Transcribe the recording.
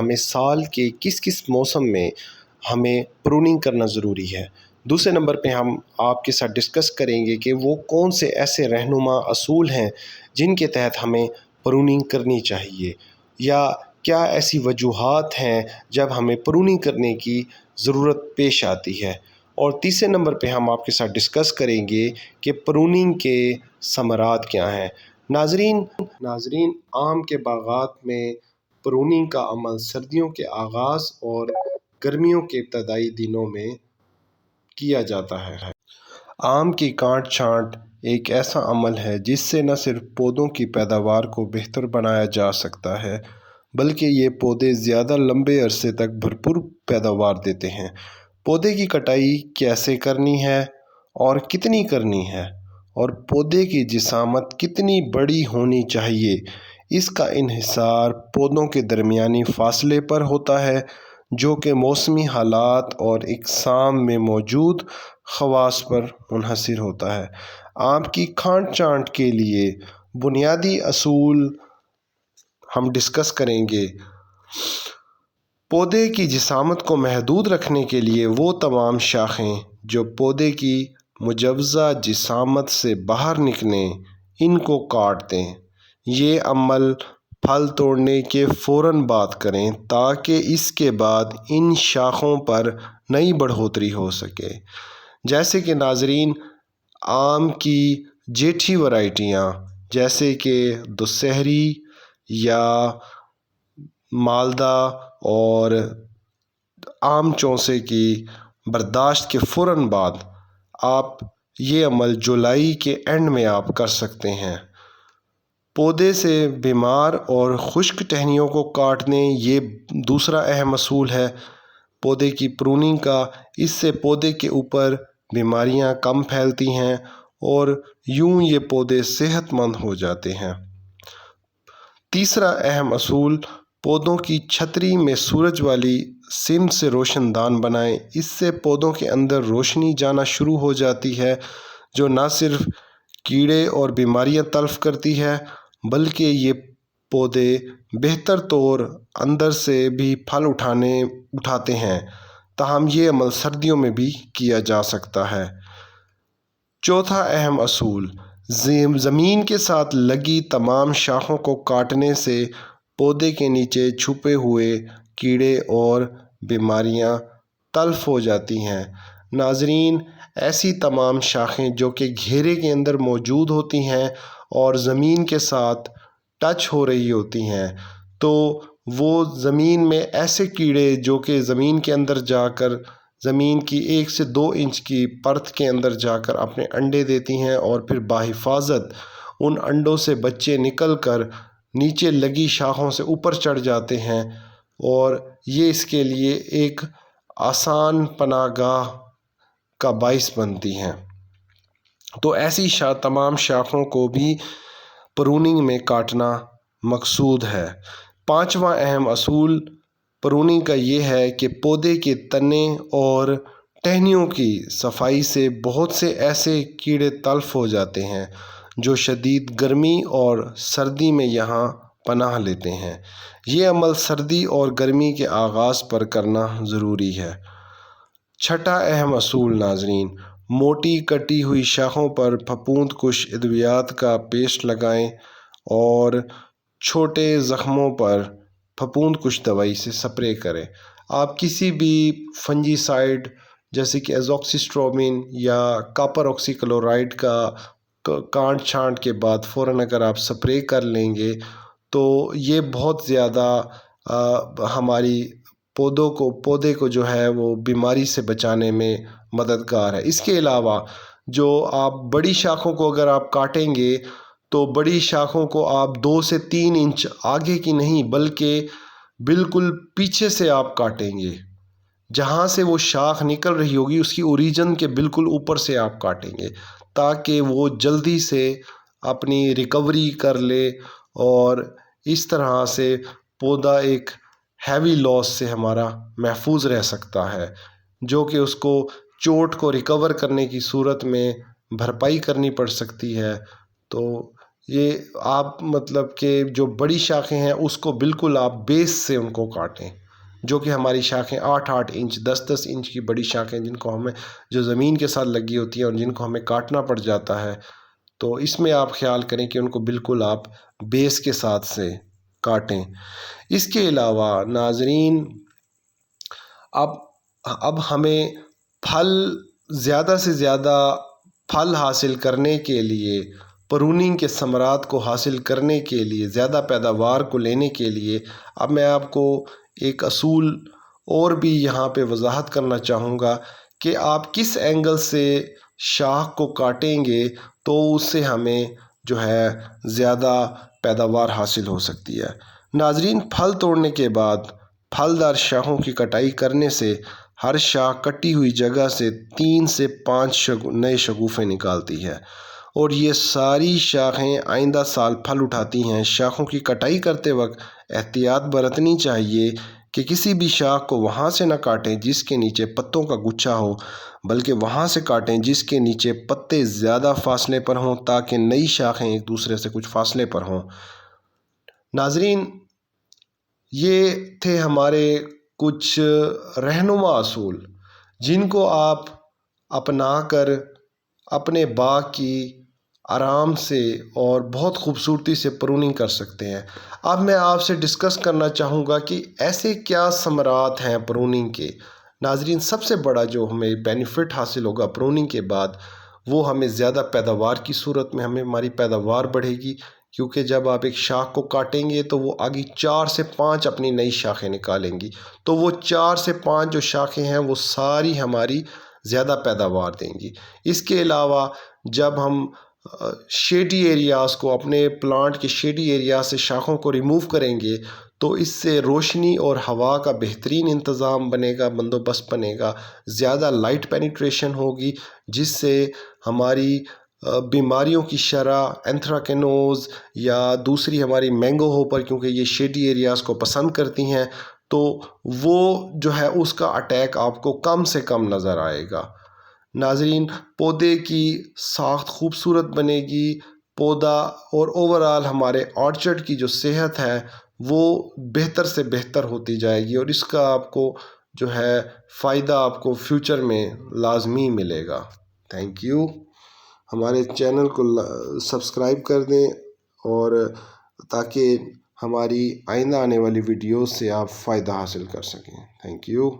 ہمیں سال کے کس کس موسم میں ہمیں پروننگ کرنا ضروری ہے۔ دوسرے نمبر پہ ہم آپ کے ساتھ ڈسکس کریں گے کہ وہ کون سے ایسے رہنما اصول ہیں جن کے تحت ہمیں پروننگ کرنی چاہیے، یا کیا ایسی وجوہات ہیں جب ہمیں پروننگ کرنے کی ضرورت پیش آتی ہے۔ اور تیسرے نمبر پہ ہم آپ کے ساتھ ڈسکس کریں گے کہ پروننگ کے ثمرات کیا ہیں۔ ناظرین، آم کے باغات میں پروننگ کا عمل سردیوں کے آغاز اور گرمیوں کے ابتدائی دنوں میں کیا جاتا ہے۔ آم کی کاٹ چھانٹ ایک ایسا عمل ہے جس سے نہ صرف پودوں کی پیداوار کو بہتر بنایا جا سکتا ہے بلکہ یہ پودے زیادہ لمبے عرصے تک بھرپور پیداوار دیتے ہیں۔ پودے کی کٹائی کیسے کرنی ہے اور کتنی کرنی ہے، اور پودے کی جسامت کتنی بڑی ہونی چاہیے، اس کا انحصار پودوں کے درمیانی فاصلے پر ہوتا ہے جو کہ موسمی حالات اور اقسام میں موجود خواص پر منحصر ہوتا ہے۔ آم کی کاٹ چھانٹ کے لیے بنیادی اصول ہم ڈسکس کریں گے۔ پودے کی جسامت کو محدود رکھنے کے لیے وہ تمام شاخیں جو پودے کی مجوزہ جسامت سے باہر نکلیں ان کو کاٹ دیں۔ یہ عمل پھل توڑنے کے فوراً بعد کریں تاکہ اس کے بعد ان شاخوں پر نئی بڑھوتری ہو سکے۔ جیسے کہ ناظرین، آم کی جیٹھی ورائٹیاں جیسے کہ دسہری یا مالدہ اور آم چوسے کی برداشت کے فوراً بعد آپ یہ عمل جولائی کے اینڈ میں آپ کر سکتے ہیں۔ پودے سے بیمار اور خشک ٹہنیوں کو کاٹ دیں، یہ دوسرا اہم اصول ہے پودے کی پروننگ کا۔ اس سے پودے کے اوپر بیماریاں کم پھیلتی ہیں اور یوں یہ پودے صحت مند ہو جاتے ہیں۔ تیسرا اہم اصول، پودوں کی چھتری میں سورج والی سمت سے روشن دان بنائیں۔ اس سے پودوں کے اندر روشنی جانا شروع ہو جاتی ہے جو نہ صرف کیڑے اور بیماریاں تلف کرتی ہے بلکہ یہ پودے بہتر طور اندر سے بھی پھل اٹھاتے ہیں۔ تاہم یہ عمل سردیوں میں بھی کیا جا سکتا ہے۔ چوتھا اہم اصول، زمین کے ساتھ لگی تمام شاخوں کو کاٹنے سے پودے کے نیچے چھپے ہوئے کیڑے اور بیماریاں تلف ہو جاتی ہیں۔ ناظرین، ایسی تمام شاخیں جو کہ گھیرے کے اندر موجود ہوتی ہیں اور زمین کے ساتھ ٹچ ہو رہی ہوتی ہیں، تو وہ زمین میں ایسے کیڑے جو کہ زمین کے اندر جا کر زمین کی 1 سے 2 انچ کی پرت کے اندر جا کر اپنے انڈے دیتی ہیں اور پھر بحفاظت ان انڈوں سے بچے نکل کر نیچے لگی شاخوں سے اوپر چڑھ جاتے ہیں، اور یہ اس کے لیے ایک آسان پناہ گاہ کا باعث بنتی ہیں۔ تو ایسی تمام شاخوں کو بھی پروننگ میں کاٹنا مقصود ہے۔ پانچواں اہم اصول پروننگ کا یہ ہے کہ پودے کے تنے اور ٹہنیوں کی صفائی سے بہت سے ایسے کیڑے تلف ہو جاتے ہیں جو شدید گرمی اور سردی میں یہاں پناہ لیتے ہیں۔ یہ عمل سردی اور گرمی کے آغاز پر کرنا ضروری ہے۔ چھٹا اہم اصول ناظرین، موٹی کٹی ہوئی شاخوں پر پھپھوند کش ادویات کا پیسٹ لگائیں اور چھوٹے زخموں پر پھپھوند کش دوائی سے سپرے کریں۔ آپ کسی بھی فنجی سائیڈ جیسے کہ ایزاکسیسٹروبن یا کاپر آکسی کلورائڈ کا کاٹ چھانٹ کے بعد فوراً اگر آپ سپرے کر لیں گے تو یہ بہت زیادہ ہماری پودے کو جو ہے وہ بیماری سے بچانے میں مددگار ہے۔ اس کے علاوہ جو آپ بڑی شاخوں کو اگر آپ کاٹیں گے تو بڑی شاخوں کو آپ 2 سے 3 انچ آگے کی نہیں بلکہ بالکل پیچھے سے آپ کاٹیں گے، جہاں سے وہ شاخ نکل رہی ہوگی اس کی اوریجن کے بالکل اوپر سے آپ کاٹیں گے تاکہ وہ جلدی سے اپنی ریکوری کر لے، اور اس طرح سے پودا ایک ہیوی لاس سے ہمارا محفوظ رہ سکتا ہے، جو کہ اس کو چوٹ کو ریکور کرنے کی صورت میں بھرپائی کرنی پڑ سکتی ہے۔ تو یہ آپ مطلب کہ جو بڑی شاخیں ہیں اس کو بالکل آپ بیس سے ان کو کاٹیں، جو کہ ہماری شاخیں 8-8 انچ 10-10 انچ کی بڑی شاخیں جن کو ہمیں جو زمین کے ساتھ لگی ہوتی ہیں اور جن کو ہمیں کاٹنا پڑ جاتا ہے، تو اس میں آپ خیال کریں کہ ان کو بالکل آپ بیس کے ساتھ سے کاٹیں۔ اس کے علاوہ ناظرین اب ہمیں پھل زیادہ سے زیادہ پھل حاصل کرنے کے لیے، پروننگ کے ثمرات کو حاصل کرنے کے لیے، زیادہ پیداوار کو لینے کے لیے، اب میں آپ کو ایک اصول اور بھی یہاں پہ وضاحت کرنا چاہوں گا کہ آپ کس اینگل سے شاخ کو کاٹیں گے تو اس سے ہمیں جو ہے زیادہ پیداوار حاصل ہو سکتی ہے۔ ناظرین، پھل توڑنے کے بعد پھلدار شاخوں کی کٹائی کرنے سے ہر شاخ کٹی ہوئی جگہ سے 3 سے 5 نئے شگوفے نکالتی ہے اور یہ ساری شاخیں آئندہ سال پھل اٹھاتی ہیں۔ شاخوں کی کٹائی کرتے وقت احتیاط برتنی چاہیے کہ کسی بھی شاخ کو وہاں سے نہ کاٹیں جس کے نیچے پتوں کا گچھا ہو، بلکہ وہاں سے کاٹیں جس کے نیچے پتے زیادہ فاصلے پر ہوں تاکہ نئی شاخیں ایک دوسرے سے کچھ فاصلے پر ہوں۔ ناظرین، یہ تھے ہمارے کچھ رہنما اصول جن کو آپ اپنا کر اپنے باغ کی آرام سے اور بہت خوبصورتی سے پروننگ کر سکتے ہیں۔ اب میں آپ سے ڈسکس کرنا چاہوں گا کہ ایسے کیا ثمرات ہیں پروننگ کے۔ ناظرین، سب سے بڑا جو ہمیں بینیفٹ حاصل ہوگا پروننگ کے بعد، وہ ہمیں زیادہ پیداوار کی صورت میں ہماری پیداوار بڑھے گی، کیونکہ جب آپ ایک شاخ کو کاٹیں گے تو وہ آگے 4 سے 5 اپنی نئی شاخیں نکالیں گی، تو وہ 4 سے 5 جو شاخیں ہیں وہ ساری ہماری زیادہ پیداوار دیں گی۔ اس کے علاوہ جب ہم شیڈی ایریاز کو، اپنے پلانٹ کے شیڈی ایریا سے شاخوں کو ریموو کریں گے تو اس سے روشنی اور ہوا کا بہترین انتظام بنے گا، بندوبست بنے گا، زیادہ لائٹ پینیٹریشن ہوگی، جس سے ہماری بیماریوں کی شرح، اینتھراکینوز یا دوسری ہماری مینگو ہوپر، کیونکہ یہ شیڈی ایریاز کو پسند کرتی ہیں، تو وہ جو ہے اس کا اٹیک آپ کو کم سے کم نظر آئے گا۔ ناظرین، پودے کی ساخت خوبصورت بنے گی، پودا اور اوورآل ہمارے آرچرڈ کی جو صحت ہے وہ بہتر سے بہتر ہوتی جائے گی، اور اس کا آپ کو جو ہے فائدہ آپ کو فیوچر میں لازمی ملے گا۔ Thank you. ہمارے چینل کو سبسکرائب کر دیں اور تاکہ ہماری آئندہ آنے والی ویڈیوز سے آپ فائدہ حاصل کر سکیں۔ Thank you.